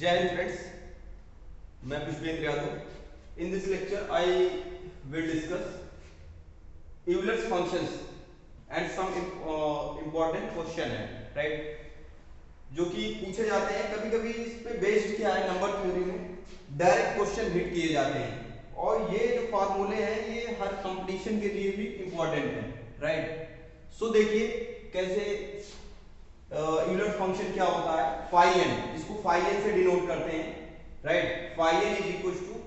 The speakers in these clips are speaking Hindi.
जय हिंद फ्रेंड्स, मैं Pushpendra Yadav. In this lecture I will discuss Euler's functions and some important question है, राइट, जो कि पूछे जाते हैं। कभी कभी इस पे बेस्ड क्या है, नंबर थ्योरी में डायरेक्ट क्वेश्चन हिट किए जाते हैं, और ये जो फार्मूले हैं ये हर कंपटीशन के लिए भी इम्पॉर्टेंट है, राइट। सो देखिए कैसे यूलर फंक्शन क्या होता है। फाई एन, इसको फाई एन से डिनोट करते हैं, right. Phi n is equal to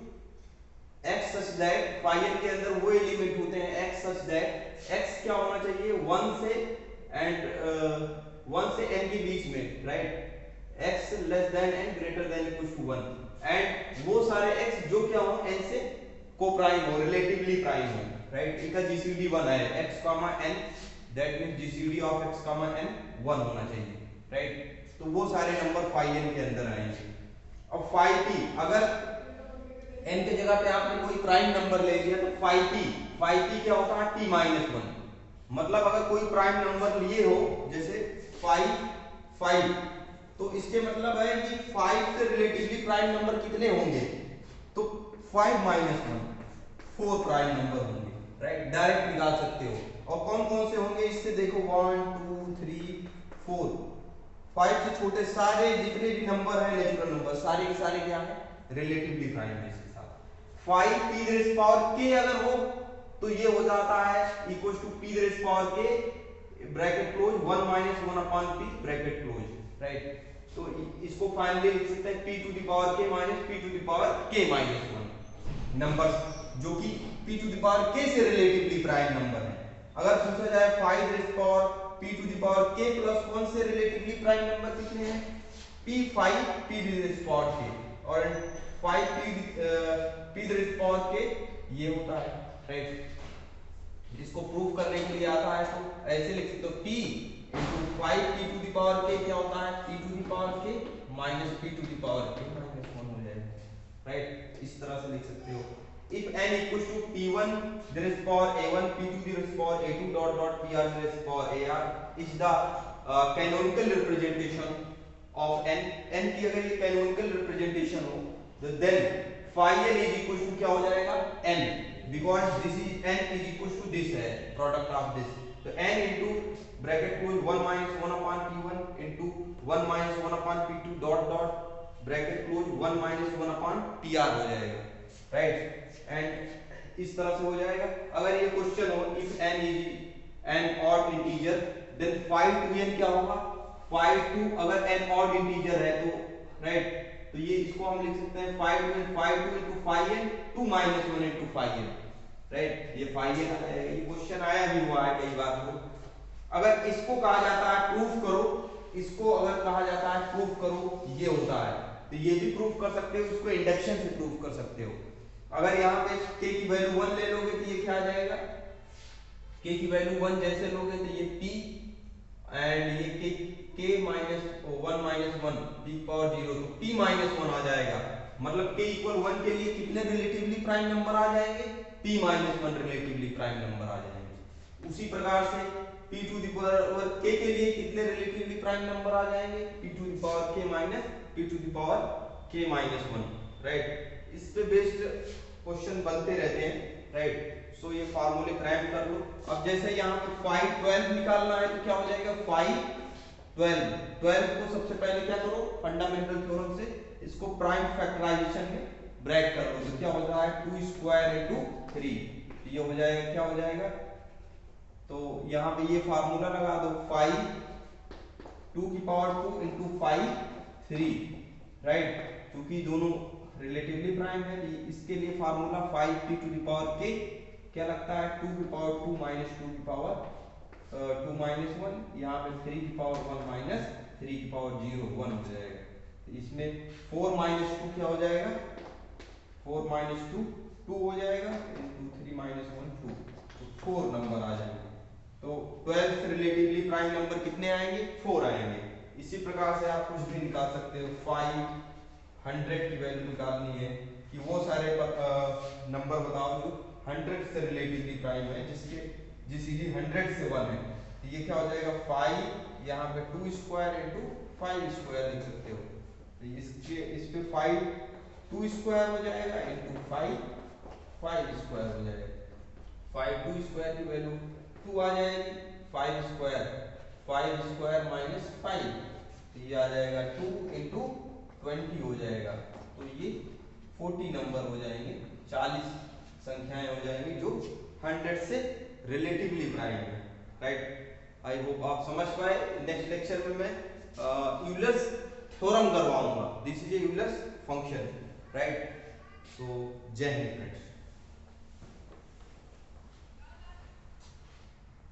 x such that, phi n के अंदर वो एलिमेंट होते हैं एक्स सच दैट एक्स क्या होना चाहिए, 1 से एंड 1 से n के बीच में, right. X less than n greater than equal to 1, and वो सारे x जो क्या हो n से को प्राइम हो, रिलेटिवली प्राइम हो, राइट। इनका जीसीडी 1 है, x, n, that means GCD of x, n 1 होना चाहिए, राइट। तो वो सारे नंबर फाई एन के अंदर आएंगे। अब फाई पी, अगर n के जगह पे आपने कोई प्राइम नंबर ले लिया तो फाई पी क्या होता है, t माइनस 1। मतलब अगर कोई प्राइम नंबर लिए हो जैसे 5 तो इसके मतलब है कि 5 से रिलेटिवली प्राइम नंबर कितने होंगे, तो 5 माइनस 1 4 प्राइम नंबर होंगे, राइट। डायरेक्ट निकाल सकते हो। और कौन कौन से होंगे इससे देखो, 1 2 3 4, 5 से छोटे सारे जितने भी नंबर है, नेचुरल नंबर, सारे के सारे क्या है, रिलेटिवली प्राइम है इसके साथ। 5 पी द रेस पावर के अगर हो तो ये हो जाता है equal to P the raise power के bracket close 1 minus 1 upon P bracket close, right. तो इसको फाइनली लिख सकते हैं p to the power k minus p to the power k minus 1 numbers, जो कि p to the power k से रिलेटिवली प्राइम नंबर है। अगर पूछा जाए 5 raise power p to the power k plus 1 से रिलेटिवली प्राइम नंबर कितने हैं, p5 p raise power k, और 5 p रेस पावर k ये होता है, राइट। इसको प्रूव करने के लिए आता है तो ऐसे लिख सकते हो, p into 5 p to the power k क्या होता है, p to the power k minus p to the power k minus 1 हो जाएगा, राइट। इस तरह से लिख सकते हो। if n equals to p1 the raised power a1 p2 the raised power a2 dot dot pr the raised power ar is the canonical representation of n की अगर ये canonical representation हो तो then phi n is equals to क्या हो जाएगा, n, because this is n is equals to this है product of this, तो n into bracket close 1 minus 1 upon p1 into 1 minus 1 upon p2 dot dot bracket close 1 minus 1 upon pr हो जाएगा, राइट। एंड इस तरह से हो जाएगा। अगर ये क्वेश्चन हो if n is an odd integer then 5 to n क्या होगा, 5 टू अगर n ऑड इंटीजर है तो, राइट, तो ये इसको हम लिख सकते हैं 5 to n 5 to into 5n 2 minus 1 into 5n, राइट। ये 5n ये क्वेश्चन आया भी हुआ है कई बार। तो अगर इसको कहा जाता है प्रूफ करो, इसको अगर कहा जाता है प्रूफ करो, ये होता है, तो ये भी प्रूफ कर सकते हो, इसको इंडक्शन से प्रूफ कर सकते हो। अगर यहाँ पे k की वैल्यू 1 ले लोगे तो ये क्या आ जाएगा, k की वैल्यू 1 जैसे लोगे तो ये p एंड ये k minus 1 minus 1 p power 0, तो p माइनस 1 आ जाएगा। मतलब k इक्वल 1 के लिए कितने रिलेटिवली प्राइम नंबर आ जाएंगे, p minus 1 relatively prime number आ जाएंगे। उसी प्रकार से p to the power k के लिए कितने रिलेटिवली प्राइम नंबर आ जाएंगे, p to the power k minus p to the power k minus 1, right. इस पे बेस्ड क्वेश्चन बनते रहते हैं, राइट। सो ये फार्मूले क्रैम्प कर लो। अब जैसे यहाँ पे 5 12 निकालना है तो क्या हो जाएगा, 5 12 को सबसे पहले क्या करो, फंडामेंटल थ्योरम से इसको प्राइम फैक्टराइजेशन में ब्रेक कर लो, तो क्या हो रहा है 2 स्क्वायर इनटू 3, ये हो जाएगा, क्या हो जाएगा, तो यहाँ पे ये फार्मूला लगा दो 5 2 की पावर 2 इंटू 5 3, राइट। क्योंकि दोनों रिलेटिवली प्राइम है, इसके लिए formula 5 p to the power k क्या लगता है, 2 की पावर 2 माइनस 2 की पावर 2 माइनस 1, यहाँ पे 3 की पावर 1 माइनस 3 की पावर 0 1 हो जाएगा। तो इसमें 4 माइनस 2 क्या हो जाएगा, 4 माइनस 2 2 हो जाएगा इंटू 3 माइनस 1 2, तो 4 नंबर आ जाएंगे। तो 12 से रिलेटिवली प्राइम नंबर कितने आएंगे, 4 आएंगे। इसी प्रकार से आप कुछ भी निकाल सकते हो, 500 की वैल्यू निकालनी है कि वो सारे नंबर बताओ जो 100 से रिलेटिवली प्राइम है, जिसके जीसीडी 100 से 1 है, तो ये क्या हो जाएगा 5, यहाँ पे 2 स्क्वायर इंटू 5 स्क्वायर लिख सकते हो, तो इसके इस पे 5 2 स्क्वायर हो जाएगा इंटू 5 5 स्क्वायर हो जाएगा। 5 2 स्क्वायर की वैल्यू 2 आ जाएगी। 5 स्क्वायर माइनस 5, तो ये आ जाएगा 2 इंटू 20 हो जाएगा। तो ये 40 नंबर हो जाएंगे, 40 संख्याएं हो जाएंगी जो 100 से रिलेटिवली प्राइम है। राइट, आई होप आप समझ पाए। नेक्स्ट लेक्चर में मैं यूलर्स थ्योरम करवाऊंगा। This is a Euler's function. Right, तो जय हिंद फ्रेंड्स।